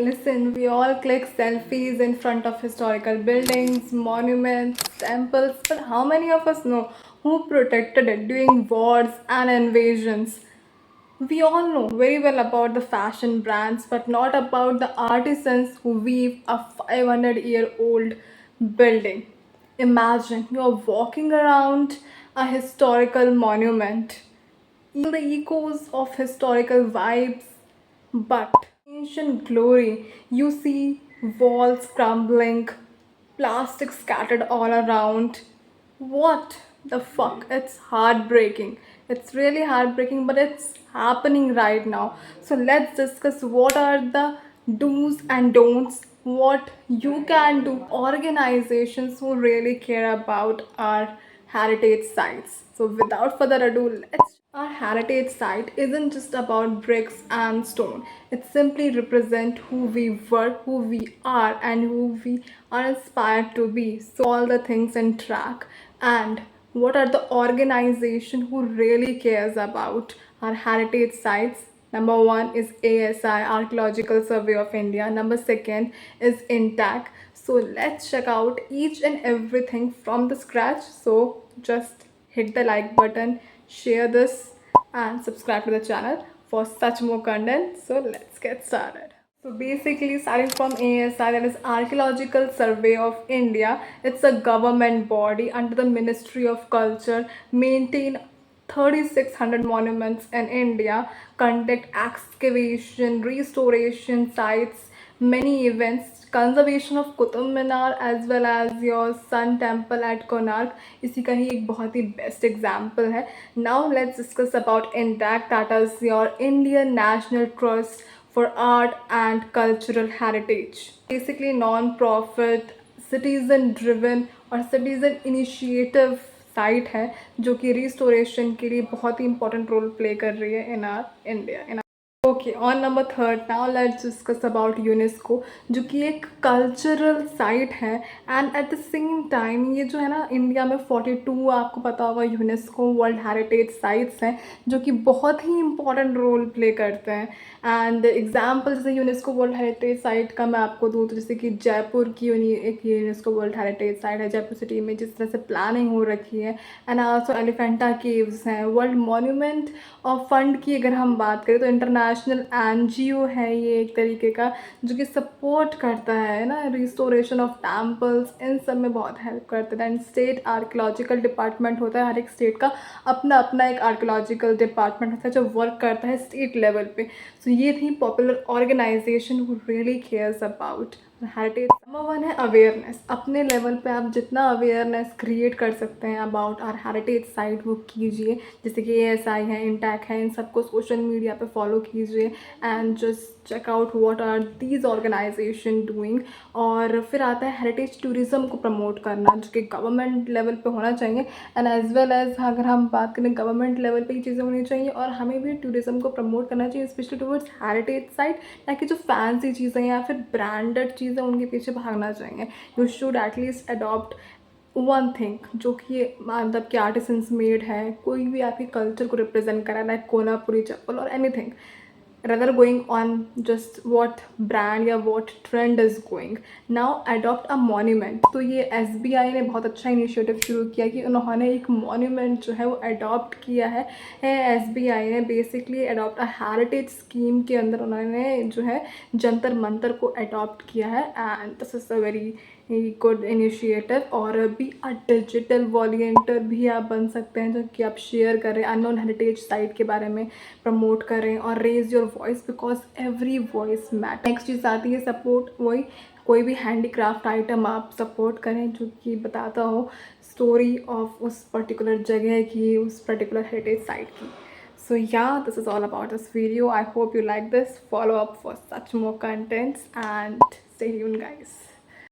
listen, we all click selfies in front of historical buildings, monuments, temples, but how many of us know who protected it during wars and invasions? We all know very well about the fashion brands, but not about the artisans who weave a 500-year-old building. Imagine you're walking around a historical monument, feel the echoes of historical vibes, but ancient glory, you see walls crumbling, plastic scattered all around. What the fuck? It's heartbreaking. It's really heartbreaking, but it's happening right now. So let's discuss what are the do's and don'ts, what you can do, organizations who really care about our heritage sites. So without further ado, let's. Our heritage site isn't just about bricks and stone. It simply represents who we were, who we are, and who we are inspired to be. So all the things in track. And what are the organization who really cares about our heritage sites? Number one is ASI, Archaeological Survey of India. Number second is INTAC. So let's check out each and everything from the scratch. So just hit the like button, share this, and subscribe to the channel for such more content. So let's get started. So basically, starting from ASI, that is Archaeological Survey of India. It's a government body under the Ministry of Culture, maintain 3,600 monuments in India, conduct excavation, restoration sites, many events, conservation of Qutub Minar as well as your Sun Temple at Konark. इसी का ही एक बहुत ही best example है. Now let's discuss about INTAC, that is your Indian National Trust for Art and Cultural Heritage. Basically non-profit, citizen driven और citizen initiative site है जो कि restoration के लिए बहुत ही इंपॉर्टेंट रोल प्ले कर रही है इन R India. Okay, on number third now let's discuss about UNESCO, जो कि एक कल्चरल साइट है and at the same time ये जो है ना इंडिया में 42 आपको पता होगा यूनेस्को वर्ल्ड हेरिटेज साइट्स हैं जो कि बहुत ही इंपॉर्टेंट रोल प्ले करते हैं. एंड एग्जाम्पल जैसे यूनेस्को वर्ल्ड हेरिटेज साइट का मैं आपको दूँ तो जैसे कि जयपुर की एक यूनेस्को वर्ल्ड हेरिटेज साइट है जयपुर सिटी में, जिस तरह से प्लानिंग हो रखी है. एंड आल्सो एलिफेंटा केव्स हैं. वर्ल्ड मॉन्यूमेंट ऑफ फंड की अगर हम बात करें तो इंटरनेशनल एनजीओ है ये एक तरीके का जो कि सपोर्ट करता है ना रिस्टोरेशन ऑफ टेम्पल्स, इन सब में बहुत हेल्प करता है. एंड स्टेट आर्कियोलॉजिकल डिपार्टमेंट होता है, हर एक स्टेट का अपना अपना एक आर्कियोलॉजिकल डिपार्टमेंट होता है जो वर्क करता है स्टेट लेवल पे. सो ये थी popular organization who really cares about heritage. Number one है अवेयरनेस. अपने लेवल पे आप जितना अवेयरनेस क्रिएट कर सकते हैं अबाउट आर हेरिटेज साइट वो कीजिए. जैसे कि ASI है, INTAC है, इन सबको सोशल मीडिया पे फॉलो कीजिए and just check out what are these organization doing. और फिर आता है हेरिटेज टूरिज़्म को प्रमोट करना जो कि गवर्नमेंट लेवल पे होना चाहिए. एंड एज वेल एज अगर हम बात करें गवर्नमेंट लेवल पे ये चीज़ें होनी चाहिए और हमें भी टूरिज़्म को प्रमोट करना चाहिए स्पेशली टूवर्ड्स हेरिटेज साइट, ताकि जो फैंसी चीज़ें या फिर ब्रांडेड चीज़ें उनके पीछे भागना चाहिए. You should at least adopt one thing जो कि मतलब कि आर्टिसंस मेड है, कोई भी आपके कल्चर को रिप्रेजेंट करा, लाइक कोल्हापुरी चप्पल और anything, rather going on just what brand या what trend is going. Now adopt a monument. तो ये SBI ने बहुत अच्छा इनिशिएटिव शुरू किया कि उन्होंने एक मोन्यूमेंट जो है वो अडॉप्ट किया है. SBI ने basically adopt a heritage scheme के अंदर उन्होंने जो है जंतर मंतर को अडॉप्ट किया है and this is a very good initiative. और भी अ डिजिटल वॉलंटियर भी आप बन सकते हैं जो कि आप शेयर करें, अननोन हेरिटेज साइट के बारे में प्रमोट करें और raise your voice because every voice matter. Next चीज़ आती है सपोर्ट. वही कोई भी हैंडीक्राफ्ट आइटम आप सपोर्ट करें जो कि बताता हो स्टोरी ऑफ उस पर्टिकुलर जगह की, उस पर्टिकुलर हेरिटेज साइट की. So yeah, this is all about this video. I hope you like this. Follow up for such more contents and stay tuned guys.